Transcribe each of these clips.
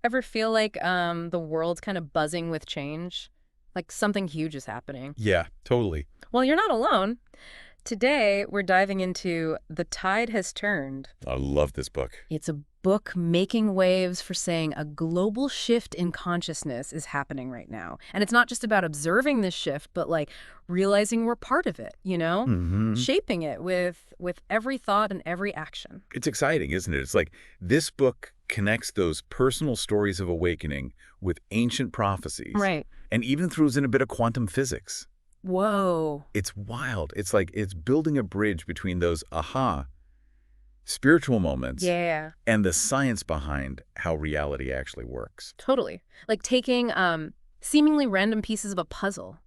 Ever feel like the world's kind of buzzing with change? Like something huge is happening? Yeah, totally. Well, you're not alone. Today, we're diving into The Tide Has Turned. I love this book. It's a book making waves for saying a global shift in consciousness is happening right now. And it's not just about observing this shift, but like realizing we're part of it, Hmm. Shaping it with every thought and every action. It's exciting, isn't it? It's like this book connects those personal stories of awakening with ancient prophecies Right. and even throws in a bit of quantum physics. Whoa. It's wild. It's like it's building a bridge between those spiritual moments Yeah. and the science behind how reality actually works. Totally. Like taking seemingly random pieces of a puzzle,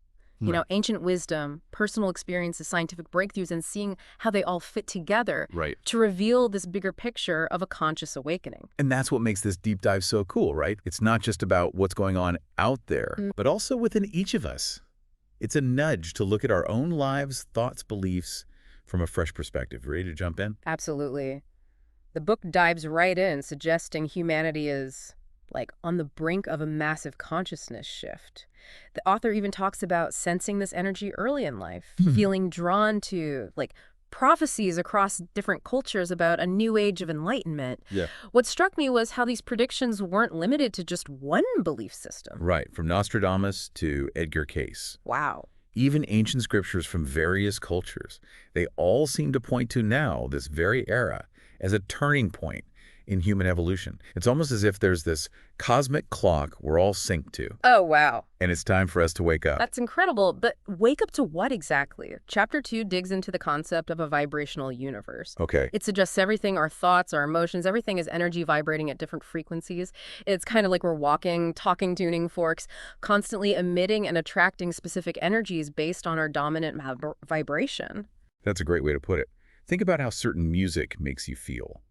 Right. ancient wisdom, personal experiences, scientific breakthroughs, and seeing how they all fit together Right. to reveal this bigger picture of a conscious awakening. And that's what makes this deep dive so cool, right? It's not just about what's going on out there, Mm. but also within each of us. It's a nudge to look at our own lives, thoughts, beliefs from a fresh perspective. Ready to jump in? Absolutely. The book dives right in, suggesting humanity is like on the brink of a massive consciousness shift. The author even talks about sensing this energy early in life, feeling drawn to like prophecies across different cultures about a new age of enlightenment. Yeah. What struck me was how these predictions weren't limited to just one belief system. Right, from Nostradamus to Edgar Cayce. Wow. Even ancient scriptures from various cultures, they all seem to point to now, this very era, as a turning point in human evolution. It's almost as if there's this cosmic clock we're all synced to, Oh, wow. and it's time for us to wake up. That's incredible. But wake up to what exactly? Chapter 2 digs into the concept of a vibrational universe. Okay. It suggests everything, our thoughts, our emotions, everything is energy vibrating at different frequencies. It's kind of like we're walking, talking tuning forks, constantly emitting and attracting specific energies based on our dominant vibration. That's a great way to put it. Think about how certain music makes you feel.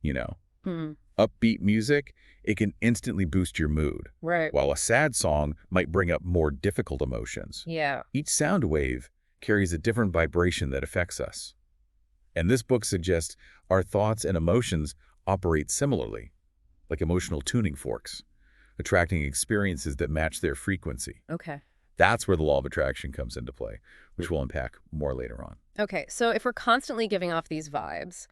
You know, Hmm. upbeat music, it can instantly boost your mood, Right. while a sad song might bring up more difficult emotions. Yeah. Each sound wave carries a different vibration that affects us. And this book suggests our thoughts and emotions operate similarly, like emotional tuning forks, attracting experiences that match their frequency. Okay. That's where the law of attraction comes into play, which we'll unpack more later on. Okay. So if we're constantly giving off these vibes,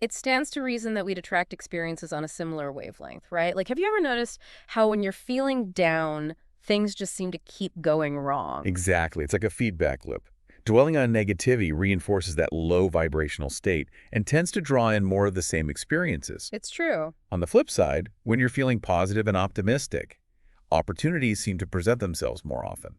it stands to reason that we'd attract experiences on a similar wavelength, right? Like, have you ever noticed how when you're feeling down, things just seem to keep going wrong? Exactly. It's like a feedback loop. Dwelling on negativity reinforces that low vibrational state and tends to draw in more of the same experiences. It's true. On the flip side, when you're feeling positive and optimistic, opportunities seem to present themselves more often.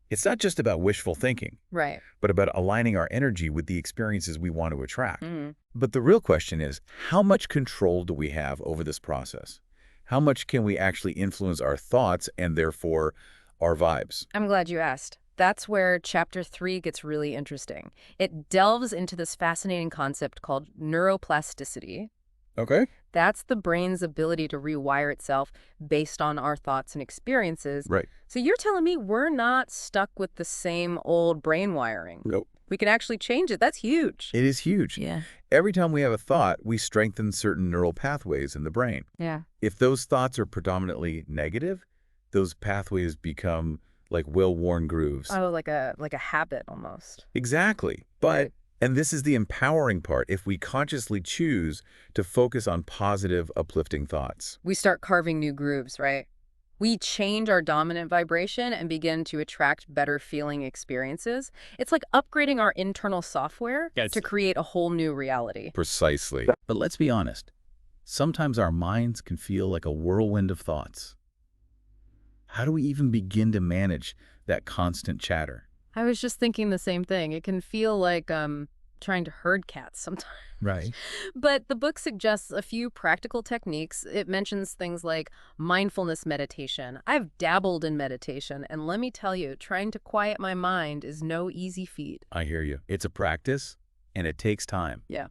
It's not just about wishful thinking, Right. but about aligning our energy with the experiences we want to attract. Mm. But the real question is, how much control do we have over this process? How much can we actually influence our thoughts and therefore our vibes? I'm glad you asked. That's where chapter 3 gets really interesting. It delves into this fascinating concept called neuroplasticity. Okay. That's the brain's ability to rewire itself based on our thoughts and experiences. Right. So you're telling me we're not stuck with the same old brain wiring. Nope. We can actually change it. That's huge. It is huge. Yeah. Every time we have a thought, we strengthen certain neural pathways in the brain. Yeah. If those thoughts are predominantly negative, those pathways become like well-worn grooves. Oh, like a habit almost. Exactly. But, and this is the empowering part, if we consciously choose to focus on positive, uplifting thoughts. We start carving new grooves, right? We change our dominant vibration and begin to attract better feeling experiences. It's like upgrading our internal software Yes. to create a whole new reality. Precisely. But let's be honest. Sometimes our minds can feel like a whirlwind of thoughts. How do we even begin to manage that constant chatter? I was just thinking the same thing. It can feel like trying to herd cats sometimes. Right. But the book suggests a few practical techniques. It mentions things like mindfulness meditation. I've dabbled in meditation, and let me tell you, trying to quiet my mind is no easy feat. I hear you. It's a practice, and it takes time. Yeah.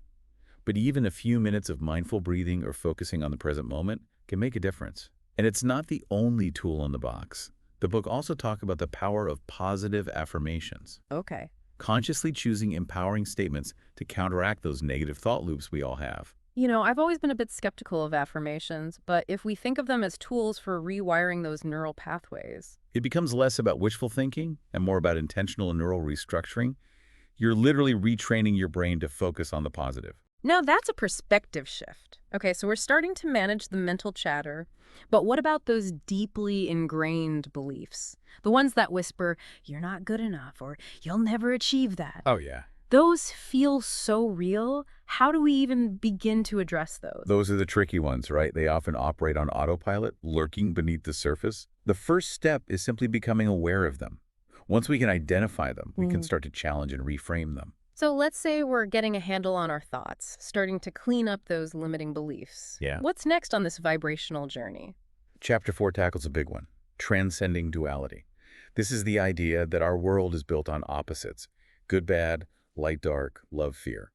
But even a few minutes of mindful breathing or focusing on the present moment can make a difference. And it's not the only tool in the box. The book also talks about the power of positive affirmations, Okay. consciously choosing empowering statements to counteract those negative thought loops we all have. I've always been a bit skeptical of affirmations, but if we think of them as tools for rewiring those neural pathways. It becomes less about wishful thinking and more about intentional neural restructuring. You're literally retraining your brain to focus on the positive. Now that's a perspective shift. Okay, so we're starting to manage the mental chatter, but what about those deeply ingrained beliefs? The ones that whisper, you're not good enough, or you'll never achieve that. Oh, yeah. Those feel so real. How do we even begin to address those? Those are the tricky ones, right? They often operate on autopilot, lurking beneath the surface. The first step is simply becoming aware of them. Once we can identify them, we can start to challenge and reframe them. So let's say we're getting a handle on our thoughts, starting to clean up those limiting beliefs. Yeah. What's next on this vibrational journey? Chapter 4 tackles a big one, transcending duality. This is the idea that our world is built on opposites, good, bad, light, dark, love, fear.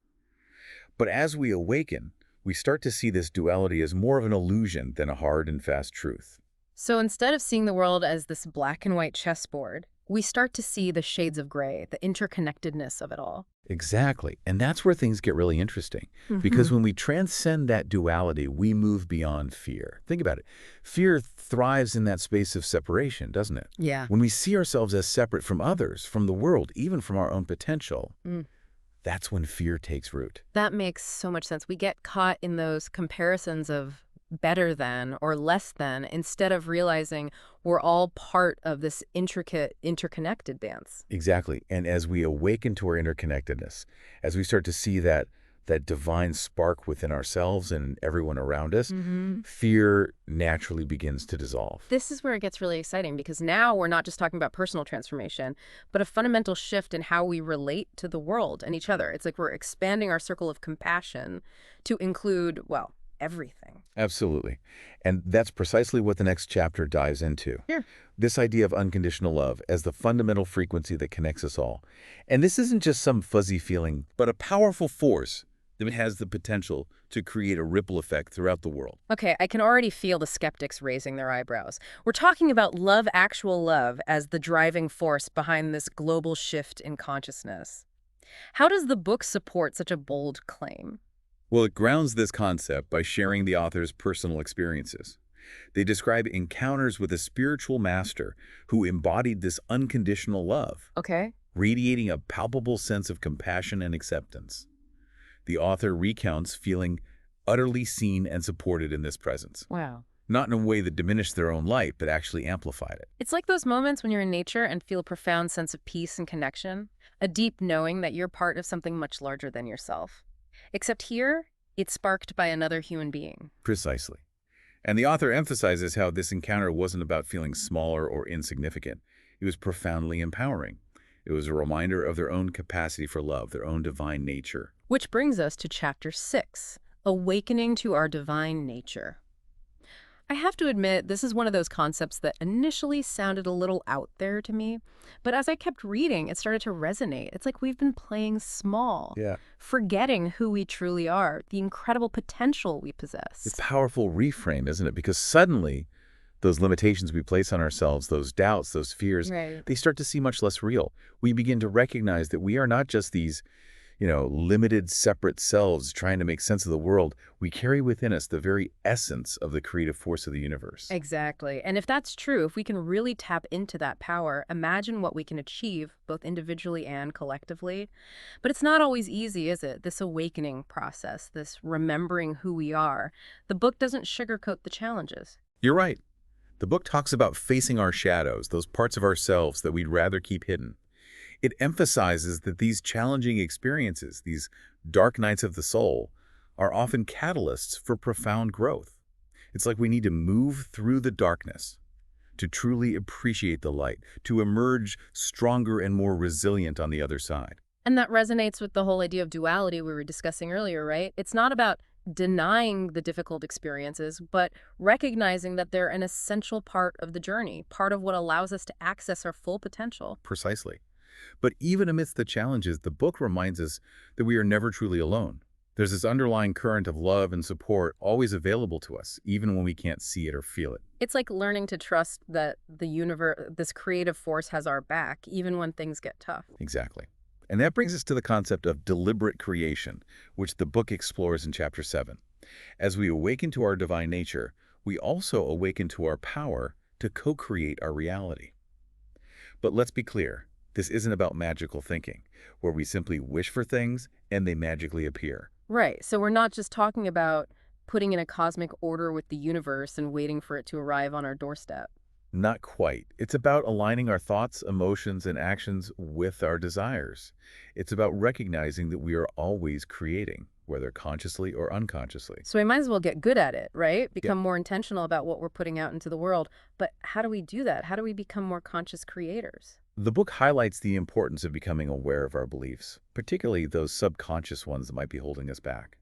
But as we awaken, we start to see this duality as more of an illusion than a hard and fast truth. So instead of seeing the world as this black and white chessboard, we start to see the shades of gray, the interconnectedness of it all. Exactly. And that's where things get really interesting. Because when we transcend that duality, we move beyond fear. Think about it. Fear thrives in that space of separation, doesn't it? Yeah. When we see ourselves as separate from others, from the world, even from our own potential, that's when fear takes root. That makes so much sense. We get caught in those comparisons of better than or less than instead of realizing we're all part of this intricate, interconnected dance. Exactly. And as we awaken to our interconnectedness, as we start to see that divine spark within ourselves and everyone around us, fear naturally begins to dissolve. This is where it gets really exciting because now we're not just talking about personal transformation, but a fundamental shift in how we relate to the world and each other. It's like we're expanding our circle of compassion to include, well, everything. Absolutely. And that's precisely what the next chapter dives into. Sure. This idea of unconditional love as the fundamental frequency that connects us all. And this isn't just some fuzzy feeling, but a powerful force that has the potential to create a ripple effect throughout the world. Okay, I can already feel the skeptics raising their eyebrows. We're talking about love, actual love, as the driving force behind this global shift in consciousness. How does the book support such a bold claim? Well, it grounds this concept by sharing the author's personal experiences. They describe encounters with a spiritual master who embodied this unconditional love, Okay. radiating a palpable sense of compassion and acceptance. The author recounts feeling utterly seen and supported in this presence, Wow. not in a way that diminished their own light, but actually amplified it. It's like those moments when you're in nature and feel a profound sense of peace and connection, a deep knowing that you're part of something much larger than yourself. Except here, it's sparked by another human being. Precisely. And the author emphasizes how this encounter wasn't about feeling smaller or insignificant. It was profoundly empowering. It was a reminder of their own capacity for love, their own divine nature. Which brings us to Chapter 6, Awakening to Our Divine Nature. I have to admit, this is one of those concepts that initially sounded a little out there to me, but as I kept reading, it started to resonate. It's like we've been playing small, forgetting who we truly are, the incredible potential we possess. It's a powerful reframe, isn't it? Because suddenly, those limitations we place on ourselves, those doubts, those fears, Right. they start to seem much less real. We begin to recognize that we are not just these limited, separate selves trying to make sense of the world. We carry within us the very essence of the creative force of the universe. Exactly. And if that's true, if we can really tap into that power, imagine what we can achieve, both individually and collectively. But it's not always easy, is it? This awakening process, this remembering who we are. The book doesn't sugarcoat the challenges. You're right. The book talks about facing our shadows, those parts of ourselves that we'd rather keep hidden. It emphasizes that these challenging experiences, these dark nights of the soul, are often catalysts for profound growth. It's like we need to move through the darkness to truly appreciate the light, to emerge stronger and more resilient on the other side. And that resonates with the whole idea of duality we were discussing earlier, right? It's not about denying the difficult experiences, but recognizing that they're an essential part of the journey, part of what allows us to access our full potential. Precisely. But even amidst the challenges, the book reminds us that we are never truly alone. There's this underlying current of love and support always available to us, even when we can't see it or feel it. It's like learning to trust that the universe, this creative force has our back, even when things get tough. Exactly. And that brings us to the concept of deliberate creation, which the book explores in Chapter 7. As we awaken to our divine nature, we also awaken to our power to co-create our reality. But let's be clear, this isn't about magical thinking, where we simply wish for things and they magically appear. Right. So we're not just talking about putting in a cosmic order with the universe and waiting for it to arrive on our doorstep. Not quite. It's about aligning our thoughts, emotions, and actions with our desires. It's about recognizing that we are always creating, whether consciously or unconsciously. So we might as well get good at it, right? Yeah. Become more intentional about what we're putting out into the world. But how do we do that? How do we become more conscious creators? The book highlights the importance of becoming aware of our beliefs, particularly those subconscious ones that might be holding us back.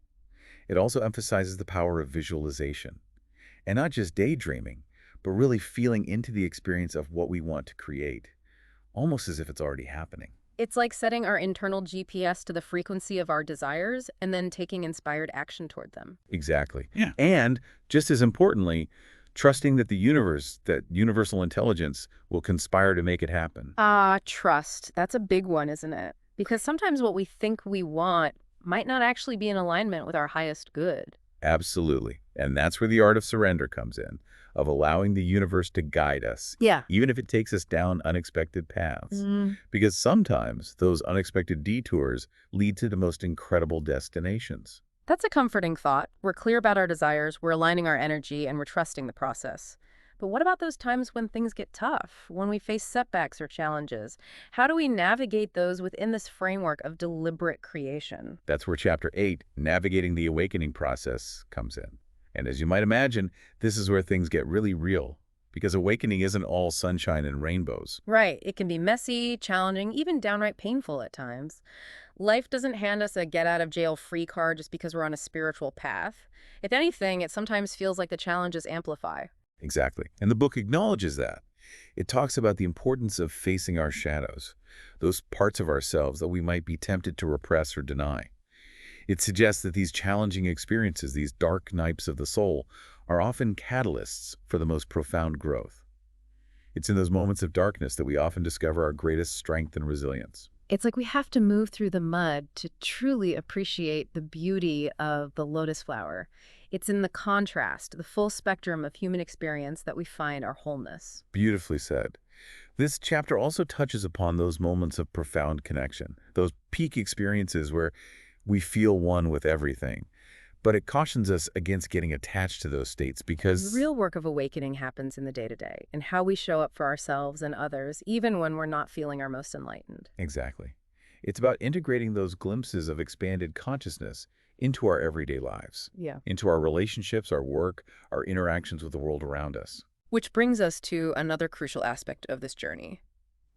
It also emphasizes the power of visualization, and not just daydreaming, but really feeling into the experience of what we want to create, almost as if it's already happening. It's like setting our internal GPS to the frequency of our desires and then taking inspired action toward them. Exactly. Yeah. And just as importantly, trusting that the universe, that universal intelligence, will conspire to make it happen. Trust. That's a big one, isn't it? Because sometimes what we think we want might not actually be in alignment with our highest good. Absolutely. And that's where the art of surrender comes in, of allowing the universe to guide us, Yeah. even if it takes us down unexpected paths. Because sometimes those unexpected detours lead to the most incredible destinations. That's a comforting thought. We're clear about our desires, we're aligning our energy, and we're trusting the process. But what about those times when things get tough, when we face setbacks or challenges? How do we navigate those within this framework of deliberate creation? That's where Chapter 8, Navigating the Awakening Process, comes in. And as you might imagine, this is where things get really real, because awakening isn't all sunshine and rainbows. Right. It can be messy, challenging, even downright painful at times. Life doesn't hand us a get-out-of-jail-free card just because we're on a spiritual path. If anything, it sometimes feels like the challenges amplify. Exactly. And the book acknowledges that. It talks about the importance of facing our shadows, those parts of ourselves that we might be tempted to repress or deny. It suggests that these challenging experiences, these dark nights of the soul, are often catalysts for the most profound growth. It's in those moments of darkness that we often discover our greatest strength and resilience. It's like we have to move through the mud to truly appreciate the beauty of the lotus flower. It's in the contrast, the full spectrum of human experience that we find our wholeness. Beautifully said. This chapter also touches upon those moments of profound connection, those peak experiences where we feel one with everything. But it cautions us against getting attached to those states The because... real work of awakening happens in the day-to-day, in how we show up for ourselves and others, even when we're not feeling our most enlightened. Exactly. It's about integrating those glimpses of expanded consciousness into our everyday lives, Yeah. into our relationships, our work, our interactions with the world around us. Which brings us to another crucial aspect of this journey,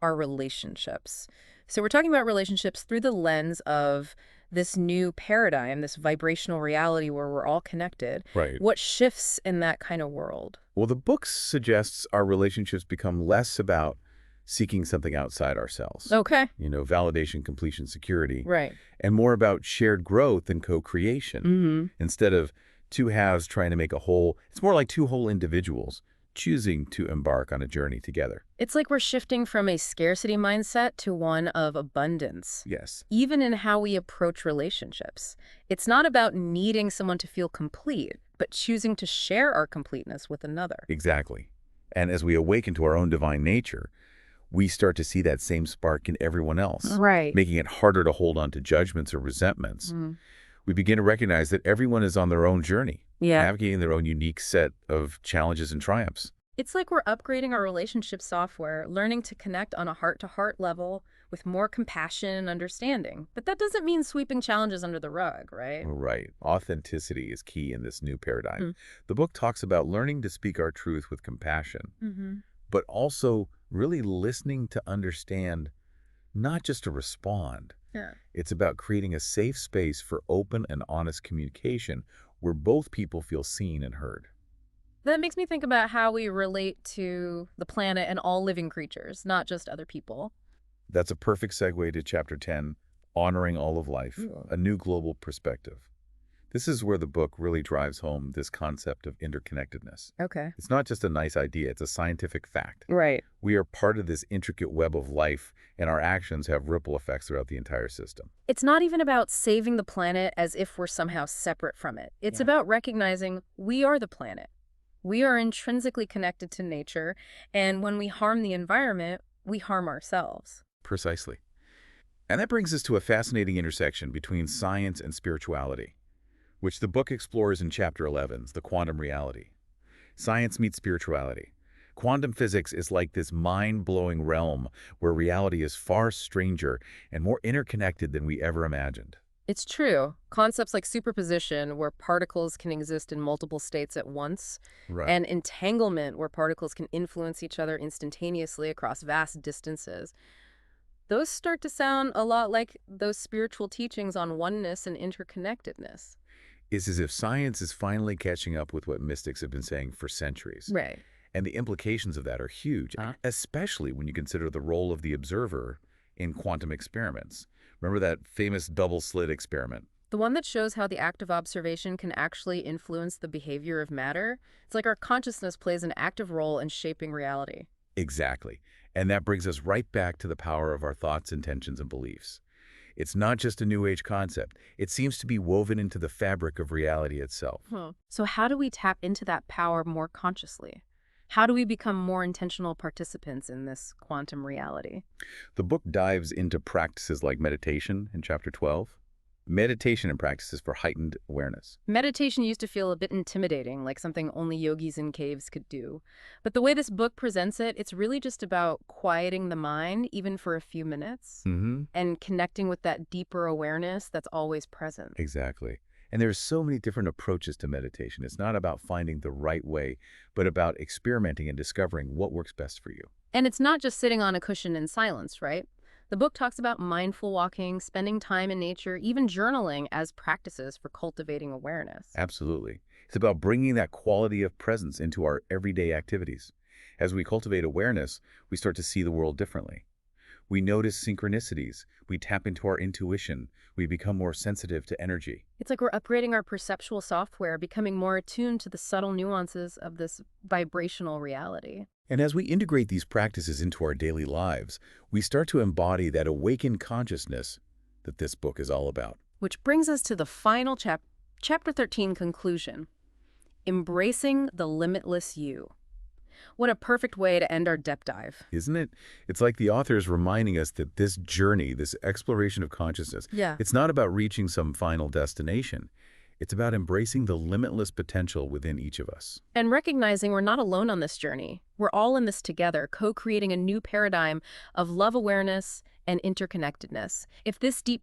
our relationships. So we're talking about relationships through the lens of this new paradigm, this vibrational reality where we're all connected. Right. What shifts in that kind of world? Well, the book suggests our relationships become less about seeking something outside ourselves. Okay. Validation, completion, security, Right. and more about shared growth and co-creation. Mm-hmm. Instead of two halves trying to make a whole, it's more like two whole individuals choosing to embark on a journey together. It's like we're shifting from a scarcity mindset to one of abundance. Yes. Even in how we approach relationships. It's not about needing someone to feel complete, but choosing to share our completeness with another. Exactly. And as we awaken to our own divine nature, we start to see that same spark in everyone else, Right. making it harder to hold on to judgments or resentments. Mm. We begin to recognize that everyone is on their own journey, Yeah. navigating their own unique set of challenges and triumphs. It's like we're upgrading our relationship software, learning to connect on a heart-to-heart level with more compassion and understanding. But that doesn't mean sweeping challenges under the rug, right? Right. Authenticity is key in this new paradigm. Mm. The book talks about learning to speak our truth with compassion, Mm-hmm. but also really listening to understand, not just to respond. Yeah. It's about creating a safe space for open and honest communication where both people feel seen and heard. That makes me think about how we relate to the planet and all living creatures, not just other people. That's a perfect segue to Chapter 10, Honoring All of Life, Ooh. a new global perspective. This is where the book really drives home this concept of interconnectedness. Okay. It's not just a nice idea, it's a scientific fact. Right. We are part of this intricate web of life, and our actions have ripple effects throughout the entire system. It's not even about saving the planet as if we're somehow separate from it. It's Yeah. about recognizing we are the planet. We are intrinsically connected to nature, and when we harm the environment, we harm ourselves. Precisely. And that brings us to a fascinating intersection between science and spirituality, which the book explores in Chapter 11, The Quantum Reality. Science meets spirituality. Quantum physics is like this mind-blowing realm where reality is far stranger and more interconnected than we ever imagined. It's true. Concepts like superposition, where particles can exist in multiple states at once, Right. and entanglement, where particles can influence each other instantaneously across vast distances, those start to sound a lot like those spiritual teachings on oneness and interconnectedness. It's as if science is finally catching up with what mystics have been saying for centuries. Right. And the implications of that are huge, especially when you consider the role of the observer in quantum experiments. Remember that famous double-slit experiment? The one that shows how the act of observation can actually influence the behavior of matter. It's like our consciousness plays an active role in shaping reality. Exactly. And that brings us right back to the power of our thoughts, intentions, and beliefs. It's not just a New Age concept. It seems to be woven into the fabric of reality itself. So how do we tap into that power more consciously? How do we become more intentional participants in this quantum reality? The book dives into practices like meditation in Chapter 12. Meditation and practices for heightened awareness. Meditation used to feel a bit intimidating, like something only yogis in caves could do. But the way this book presents it, it's really just about quieting the mind, even for a few minutes, and connecting with that deeper awareness that's always present. Exactly. And there's so many different approaches to meditation. It's not about finding the right way, but about experimenting and discovering what works best for you. And it's not just sitting on a cushion in silence, right? The book talks about mindful walking, spending time in nature, even journaling as practices for cultivating awareness. Absolutely. It's about bringing that quality of presence into our everyday activities. As we cultivate awareness, we start to see the world differently. We notice synchronicities. We tap into our intuition. We become more sensitive to energy. It's like we're upgrading our perceptual software, becoming more attuned to the subtle nuances of this vibrational reality. And as we integrate these practices into our daily lives, we start to embody that awakened consciousness that this book is all about. Which brings us to the final chapter 13 conclusion. Embracing the limitless you. What a perfect way to end our depth dive. Isn't it? It's like the author is reminding us that this journey, this exploration of consciousness, Yeah. it's not about reaching some final destination. It's about embracing the limitless potential within each of us. And recognizing we're not alone on this journey. We're all in this together, co-creating a new paradigm of love awareness and interconnectedness. If this deep